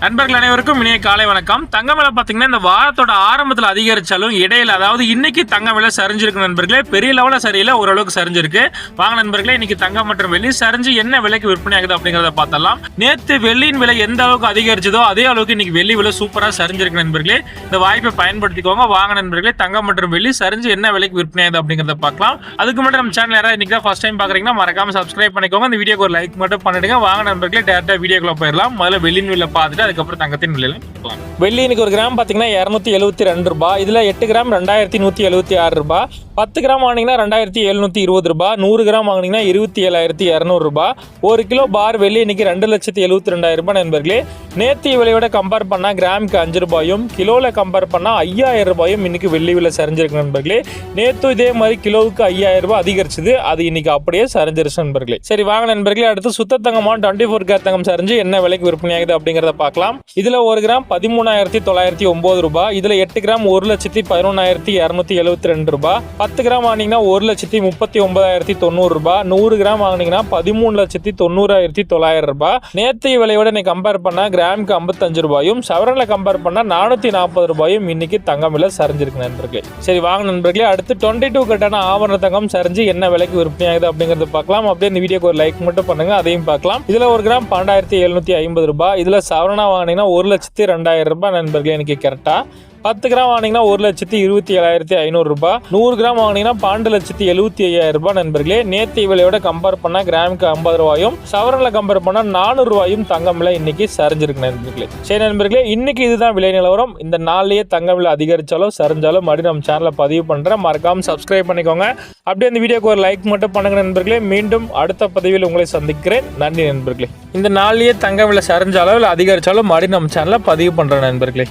நண்பர்கள் அனைவருக்கும் இனிய காலை வணக்கம். தங்க விலை பார்த்தீங்கன்னா இந்த வாரத்தோட ஆரம்பத்தில் அதிகரிச்சாலும் இடையில அதாவது இன்னைக்கு தங்க விலை சரிஞ்சிருக்கு நண்பர்களே. பெரிய லெவலில் சரியில்லை, ஓரளவுக்கு சரிஞ்சிருக்கு. வாங்க நண்பர்களே, இன்னைக்கு தங்கம் மற்றும் வெள்ளி சரிஞ்சு என்ன விலைக்கு விற்பனை ஆகுது அப்படிங்கிறத பார்த்தலாம். நேற்று வெள்ளியின் விலை எந்த அளவுக்கு அதிகரிச்சதோ அதே அளவுக்கு இன்னைக்கு வெள்ளி விலை சூப்பராக சரிஞ்சிருக்கு நண்பர்களே. இந்த வாய்ப்பை பயன்படுத்திக்கோங்க. வாங்க நண்பர்களே, தங்கம் மற்றும் வெள்ளி சரிஞ்சு என்ன விலைக்கு விற்பனை ஆகுது அப்படிங்கிறத பார்க்கலாம். அதுக்கு மட்டும் நம்ம சேனல் யாராவது இன்னைக்கு தான் ஃபர்ஸ்ட் டைம் பார்க்குறீங்கன்னா மறக்காம சப்ஸ்கிரைப் பண்ணிக்கோங்க. இந்த வீடியோக்கு ஒரு லைக் மட்டும் பண்ணிடுங்க. வாங்க நண்பர்களே, டேரக்டாக வீடியோக்குள்ள போயிடலாம். முதல்ல வெள்ளியின் விலை பார்த்துட்டு அதுக்கப்புறம் தங்கத்தின் விலையில பார்க்கலாம். வெள்ளி இன்னைக்கு ஒரு கிராம் பார்த்தீங்கன்னா 272 ரூபாய். இதில் 8 கிராம் 2176 ரூபாய். 10 கிராம் வாங்கினீங்கன்னா 2720 ரூபாய். 100 கிராம் வாங்கினீங்கன்னா 27200 ரூபாய். 1 கிலோ பார் வெள்ளி இன்னைக்கு 2,72,2000 ரூபாய் நண்பர்களே. நேற்று விலையோட கம்பேர் பண்ணால் கிராமுக்கு 5 ரூபாயும், கிலோவில் கம்பேர் பண்ணால் 5000 ரூபாயும் இன்னைக்கு வெள்ளி விலை சரிஞ்சிருக்கு நண்பர்களே. நேற்று இதே மாதிரி கிலோவுக்கு 5000 ரூபாய் அதிகரிச்சது, அது இன்னைக்கு அப்படியே சரிஞ்சிருச்சு நண்பர்களே. சரி வாங்க நண்பர்களே, அடுத்து சுத்த தங்கமான 24 கேரட் தங்கம் சரிஞ்சு என்ன விலைக்கு விற்பனை ஆகுது அப்படிங்கிறத பார்க்கலாம். இதில் 1 கிராம் 13,909 ரூபாய். இதில் 8 கிராம் 1,11,272 ரூபாய். 10 கிராம் வாங்கினீங்கன்னா 1,39,090 ரூபாய். 100 கிராம் வாங்கினீங்கன்னா 13,90,900 ரூபாய். நேற்று விலையோட இன்னைக்கு கம்பேர் பண்ணா கிராமுக்கு 55 ரூபாயும், சவரன்ல கம்பேர் பண்ணா 440 ரூபாயும் இன்னைக்கு தங்கம் விலை சரிஞ்சிருக்கு நண்பர்களே. சரி வாங்க நண்பர்களே, அடுத்து 22 கட்டான ஆபரண தங்கம் சரிஞ்சு என்ன விலைக்கு விற்பனை ஆகுது அப்படிங்கறத பார்க்கலாம். அப்படியே இந்த வீடியோக்கு ஒரு லைக் மட்டும் பண்ணுங்க, அதையும் பார்க்கலாம். இதுல 1 கிராம் 12,750 ரூபாய். இதுல சவரனா வாங்கினீங்கன்னா 1,02,000 ரூபாய் நண்பர்களே. எனக்கு கரெக்டா 10 கிராம் வாங்கினீங்கன்னா 1,27,500 ரூபாய். 100 கிராம் வாங்கினீங்கன்னா 12,75,000 ரூபாய் நண்பர்களே. நேற்று விலையோட கம்பேர் பண்ணா கிராமுக்கு 50 ரூபாயும், சவரன்ல கம்பேர் பண்ணா 400 ரூபாயும் தங்கம் விலை இன்னைக்கு சரிஞ்சிருக்கு நண்பர்களே. சரி நண்பர்களே, இன்னைக்கு இதுதான் விலை நிலவரம். இந்த நாள்லயே தங்கம் விலை அதிகரிச்சாலும் சரிஞ்சாலும் மறுபடியும் நம்ம சேனலை பதிவு பண்றேன். மறக்காம சப்ஸ்கிரைப் பண்ணிக்கோங்க. அப்படியே இந்த வீடியோக்கு ஒரு லைக் மட்டும் பண்ணுங்க நண்பர்களே. மீண்டும் அடுத்த பதிவில் உங்களை சந்திக்கிறேன். நன்றி நண்பர்களே. இந்த நாள்லயே தங்கம் விலை சரிஞ்சாலும் இல்லை அதிகரிச்சாலும் மறுபடியும் நம்ம சேனலை பதிவு பண்றேன் நண்பர்களே.